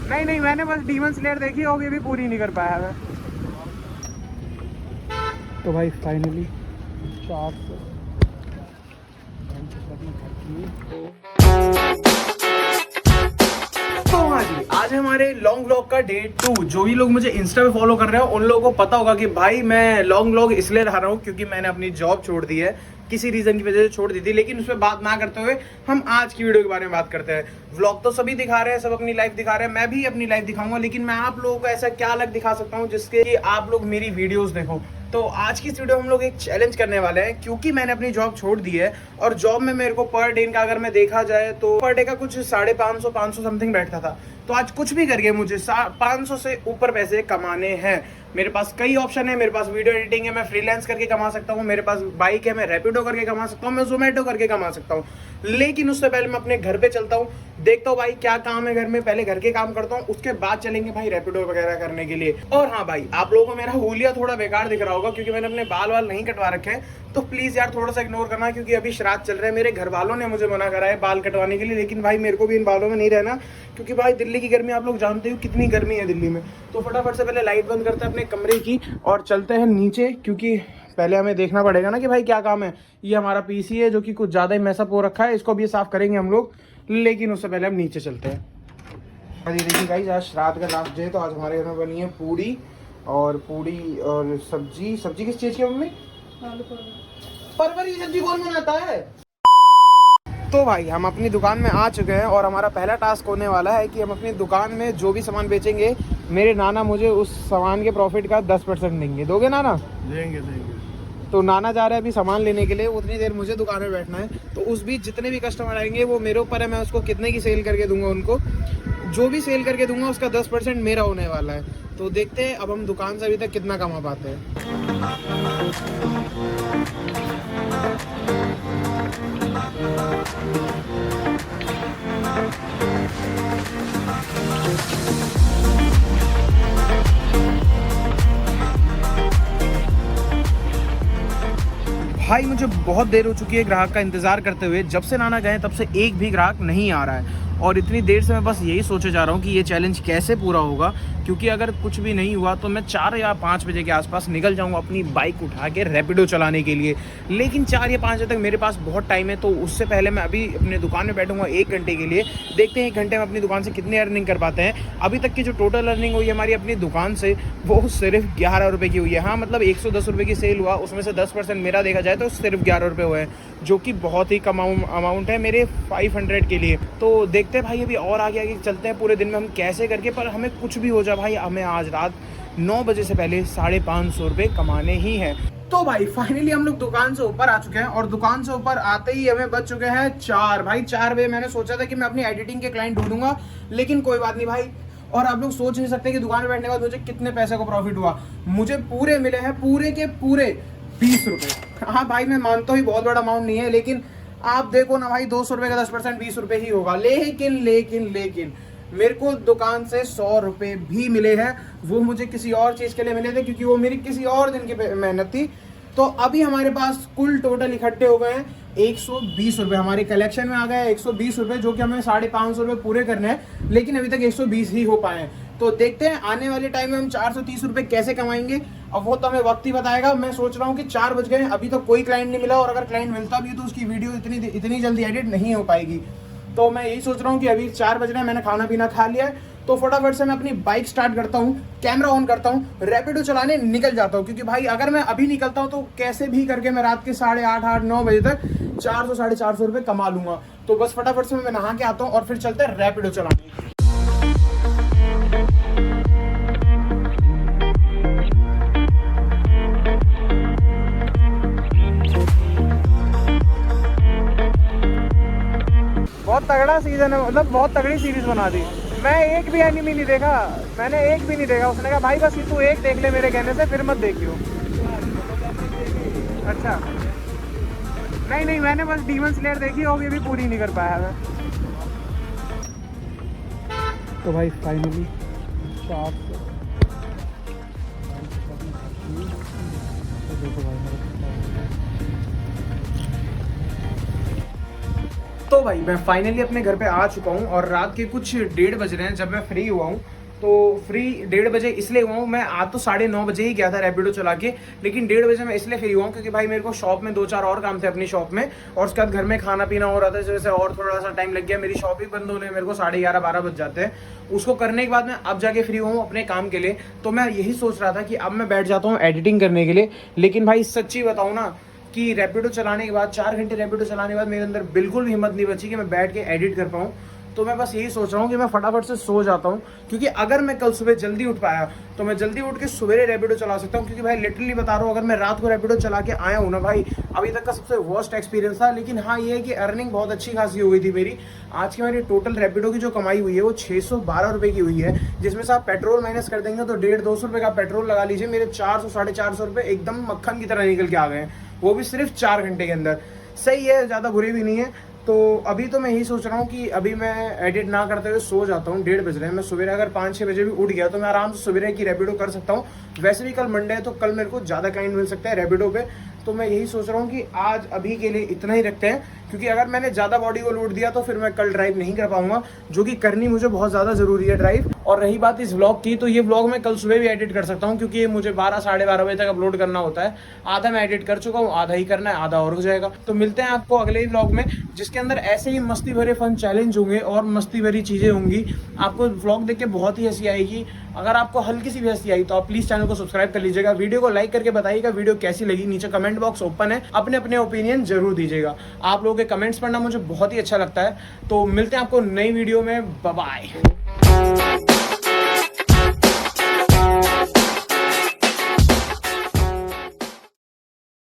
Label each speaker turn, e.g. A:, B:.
A: नहीं मैंने बस डीमन स्लेयर देखी होगी, भी पूरी नहीं कर पाया मैं। तो भाई फाइनली 400 तो हाँ जी, आज है हमारे लॉन्ग व्लॉग का डे 2। जो भी लोग मुझे इंस्टा पे फॉलो कर रहे हैं उन लोगों को पता होगा कि भाई मैं लॉन्ग व्लॉग इसलिए रहा हूँ क्योंकि मैंने अपनी जॉब छोड़ दी है, किसी रीजन की वजह से छोड़ दी थी। लेकिन उस पर बात ना करते हुए हम आज की वीडियो के बारे में बात करते हैं। व्लॉग तो सभी दिखा रहे हैं, सब अपनी लाइफ दिखा रहे हैं, मैं भी अपनी लाइफ दिखाऊंगा, लेकिन मैं आप लोगों को ऐसा क्या अलग दिखा सकता हूँ जिसके आप लोग मेरी वीडियोस देखो। तो आज की इस वीडियो में हम लोग एक चैलेंज करने वाले हैं, क्योंकि मैंने अपनी जॉब छोड़ दी है और जॉब में मेरे को पर डे का अगर मैं देखा जाए तो पर डे का कुछ 550 समथिंग बैठता था। तो आज कुछ भी करके मुझे 500 से ऊपर पैसे कमाने हैं। मेरे पास कई ऑप्शन है, मेरे पास वीडियो एडिटिंग है, मैं फ्रीलांस करके कमा सकता हूँ, मेरे पास बाइक है, मैं रैपिडो करके कमा सकता हूँ, मैं जोमेटो करके कमा सकता हूँ। लेकिन उससे पहले मैं अपने घर पे चलता हूँ, देखता हूँ भाई क्या काम है घर में, पहले घर के काम करता हूँ, उसके बाद चलेंगे भाई रैपिडो वगैरह करने के लिए। और हाँ भाई, आप लोगों को मेरा हुलिया थोड़ा बेकार दिख रहा होगा क्योंकि मैंने अपने बाल वाल नहीं कटवा रखे हैं, तो प्लीज यार थोड़ा सा इग्नोर करना, क्योंकि अभी श्राद्ध चल रहे हैं। मेरे घर वालों ने मुझे मना करा है बाल कटवाने के लिए, लेकिन भाई मेरे को भी इन बालों में नहीं रहना, क्योंकि भाई दिल्ली की गर्मी आप लोग जानते हो कितनी गर्मी है दिल्ली में। तो फटाफट से पहले लाइट बंद करते हैं अपने कमरे की और चलते हैं नीचे, क्योंकि पहले हमें देखना पड़ेगा ना कि भाई क्या काम है। ये हमारा पीसी है जो कि कुछ ज़्यादा ही मैसअप हो रखा है, इसको भी साफ करेंगे हम लोग, लेकिन उससे पहले हम नीचे चलते हैं। देखिए गाइस, आज श्राद्ध का लास्ट डे, तो आज हमारे घर में बनी है पूड़ी और सब्जी किस चीज़ की मम्मी? परवल की सब्जी कौन बनाता है? तो भाई हम अपनी दुकान में आ चुके हैं और हमारा पहला टास्क होने वाला है कि हम अपनी दुकान में जो भी सामान बेचेंगे, मेरे नाना मुझे उस सामान के प्रॉफिट का 10% देंगे। दोगे नाना?
B: देंगे।
A: तो नाना जा रहा है अभी सामान लेने के लिए, उतनी देर मुझे दुकान में बैठना है। तो उस बीच जितने भी कस्टमर आएंगे वो मेरे ऊपर है, मैं उसको कितने की सेल करके दूंगा उनको। जो भी सेल करके दूंगा उसका 10% मेरा होने वाला है। तो देखते हैं अब हम दुकान से अभी तक कितना कमा पाते हैं। भाई मुझे बहुत देर हो चुकी है ग्राहक का इंतजार करते हुए। जब से नाना गए तब से एक भी ग्राहक नहीं आ रहा है और इतनी देर से मैं बस यही सोचे जा रहा हूँ कि ये चैलेंज कैसे पूरा होगा, क्योंकि अगर कुछ भी नहीं हुआ तो मैं 4 या 5 बजे के आसपास निकल जाऊँगा अपनी बाइक उठा के रैपिडो चलाने के लिए। लेकिन 4 या 5 बजे तक मेरे पास बहुत टाइम है, तो उससे पहले मैं अभी अपने दुकान में बैठूंगा 1 घंटे के लिए। देखते हैं 1 घंटे में अपनी दुकान से कितनी अर्निंग कर पाते हैं। अभी तक की जो टोटल अर्निंग हुई है हमारी अपनी दुकान से, वो सिर्फ 11 रुपये की हुई है। हाँ मतलब 110 रुपये की सेल हुआ, उसमें से 10% मेरा देखा जाए तो सिर्फ 11 रुपये हुए हैं, जो कि बहुत ही कम अमाउंट है मेरे 500 के लिए। तो देखते हैं भाई अभी और आगे चलते हैं पूरे दिन में हम कैसे करके, पर हमें कुछ भी हो जाए भाई, हमें आज रात 9 बजे से पहले 550 रुपये कमाने ही हैं। तो भाई फाइनली हम लोग दुकान से ऊपर आ चुके हैं और दुकान से ऊपर आते ही हमें बच चुके हैं 4। भाई 4 बजे मैंने सोचा था कि मैं अपनी एडिटिंग के क्लाइंट ढूंढूंगा, लेकिन कोई बात नहीं भाई। और आप लोग सोच नहीं सकते कि दुकान में बैठने के बाद मुझे कितने पैसे को प्रॉफिट हुआ। मुझे पूरे मिले हैं, पूरे के पूरे 20 रुपये। हाँ भाई मैं मानता हूँ बहुत बड़ा अमाउंट नहीं है, लेकिन आप देखो ना भाई 200 रुपये का 10% 20 रुपये ही होगा। लेकिन मेरे को दुकान से 100 रुपये भी मिले हैं, वो मुझे किसी और चीज़ के लिए मिले थे, क्योंकि वो मेरी किसी और दिन की मेहनत थी। तो अभी हमारे पास कुल टोटल इकट्ठे हो गए हैं 120 रुपये, हमारे कलेक्शन में आ गए 120 रुपये, जो कि हमें 550 रुपये पूरे करने हैं, लेकिन अभी तक 120 ही हो पाए हैं। तो देखते हैं आने वाले टाइम में हम 430 रुपये कैसे कमाएंगे। अब वो तो हमें वक्त ही बताएगा। मैं सोच रहा हूँ कि 4 बज गए, अभी तो कोई क्लाइंट नहीं मिला, और अगर क्लाइंट मिलता भी है तो उसकी वीडियो इतनी जल्दी एडिट नहीं हो पाएगी। तो मैं यही सोच रहा हूँ कि अभी 4 बज रहे हैं, मैंने खाना पीना खा लिया है, तो फटाफट से मैं अपनी बाइक स्टार्ट करता हूँ, कैमरा ऑन करता हूँ, रैपिडो चलाने निकल जाता हूँ। क्योंकि भाई अगर मैं अभी निकलता हूँ तो कैसे भी करके मैं रात के 8:30-9 बजे तक 400-450 रुपये कमा लूंगा। तो बस फटाफट से मैं नहा के आता हूँ और फिर चलते हैं रैपिडो चलाने। बहुत तगड़ा सीजन है, मतलब बहुत तगड़ी सीरीज बना दी। मैं एक भी एनिमी नहीं देखा, मैंने एक भी नहीं देखा। उसने कहा भाई बस तू एक देख ले मेरे कहने से, फिर मत देखियो। अच्छा नहीं मैंने बस डीमन स्लेयर देखी होगी, भी पूरी नहीं कर पाया मैं। तो भाई फाइनली 400 तो भाई मैं फाइनली अपने घर पे आ चुका हूँ और रात के कुछ 1:30 बज रहे हैं जब मैं फ्री हुआ हूँ। तो फ्री 1:30 बजे इसलिए हुआ हूँ, मैं आज तो 9:30 बजे ही गया था रैपिडो चला के, लेकिन 1:30 बजे मैं इसलिए फ्री हुआ हूँ क्योंकि भाई मेरे को शॉप में 2-4 और काम थे अपनी शॉप में, और उसके बाद घर में खाना पीना हो रहा था, इस वजह से और थोड़ा सा टाइम लग गया। मेरी शॉप ही बंद होने मेरे को 11:30-12 बज जाते हैं। उसको करने के बाद मैं अब जाके फ्री हुआ हूँ अपने काम के लिए। तो मैं यही सोच रहा था कि अब मैं बैठ जाता हूँ एडिटिंग करने के लिए। लेकिन भाई सच्ची बताऊँ ना कि रैपिडो चलाने के बाद 4 घंटे रैपिडो चलाने के बाद मेरे अंदर बिल्कुल भी हिम्मत नहीं बची कि मैं बैठ के एडिट कर पाऊँ। तो मैं बस यही सोच रहा हूँ कि मैं फटाफट से सो जाता हूँ, क्योंकि अगर मैं कल सुबह जल्दी उठ पाया तो मैं जल्दी उठ के सवेरे रैपिडो चला सकता हूँ। क्योंकि भाई लिटरली बता रहा हूँ, अगर मैं रात को रैपिडो चला के आया हूँ ना भाई, अभी तक का सबसे वर्स्ट एक्सपीरियंस था। लेकिन हाँ ये है कि अर्निंग बहुत अच्छी खासी हो गई थी मेरी। आज की मेरी टोटल रैपिडो की जो कमाई हुई है वो 612 रुपये की हुई है, जिसमें से आप पेट्रोल माइनस कर देंगे तो 150-200 रुपये का पेट्रोल लगा लीजिए, मेरे 400-450 रुपये एकदम मक्खन की तरह निकल के आ गए हैं, वो भी सिर्फ 4 घंटे के अंदर। सही है, ज़्यादा बुरी भी नहीं है। तो अभी तो मैं यही सोच रहा हूँ कि अभी मैं एडिट ना करते हुए सो जाता हूँ। 1:30 बज रहे हैं, मैं सवेरे अगर 5-6 बजे भी उठ गया तो मैं आराम से सवेरे की रैपिडो कर सकता हूँ। वैसे भी कल मंडे है तो कल मेरे को ज़्यादा क्लाइंट मिल सकता है रैपिडो पे। तो मैं यही सोच रहा हूँ कि आज अभी के लिए इतना ही रखते हैं, क्योंकि अगर मैंने ज़्यादा बॉडी को लोड दिया तो फिर मैं कल ड्राइव नहीं कर पाऊंगा, जो कि करनी मुझे बहुत ज़्यादा ज़रूरी है ड्राइव। और रही बात इस व्लॉग की, तो ये व्लॉग मैं कल सुबह भी एडिट कर सकता हूँ, क्योंकि ये मुझे 12-12:30 बजे तक अपलोड करना होता है। आधा मैं एडिट कर चुका हूँ, आधा ही करना है, आधा और हो जाएगा। तो मिलते हैं आपको अगले ही व्लॉग में, जिसके अंदर ऐसे ही मस्ती भरे फन चैलेंज होंगे और मस्ती भरी चीज़ें होंगी। आपको व्लॉग देख के बहुत ही हंसी आएगी। अगर आपको हल्की सी भी हंसी आई तो आप प्लीज़ चैनल को सब्सक्राइब कर लीजिएगा, वीडियो को लाइक करके बताइएगा वीडियो कैसी लगी। नीचे कमेंट बॉक्स ओपन है, अपने अपने ओपिनियन जरूर दीजिएगा। आप लोगों के कमेंट्स पढ़ना मुझे बहुत ही अच्छा लगता है। तो मिलते हैं आपको नई वीडियो में, बाय बाय।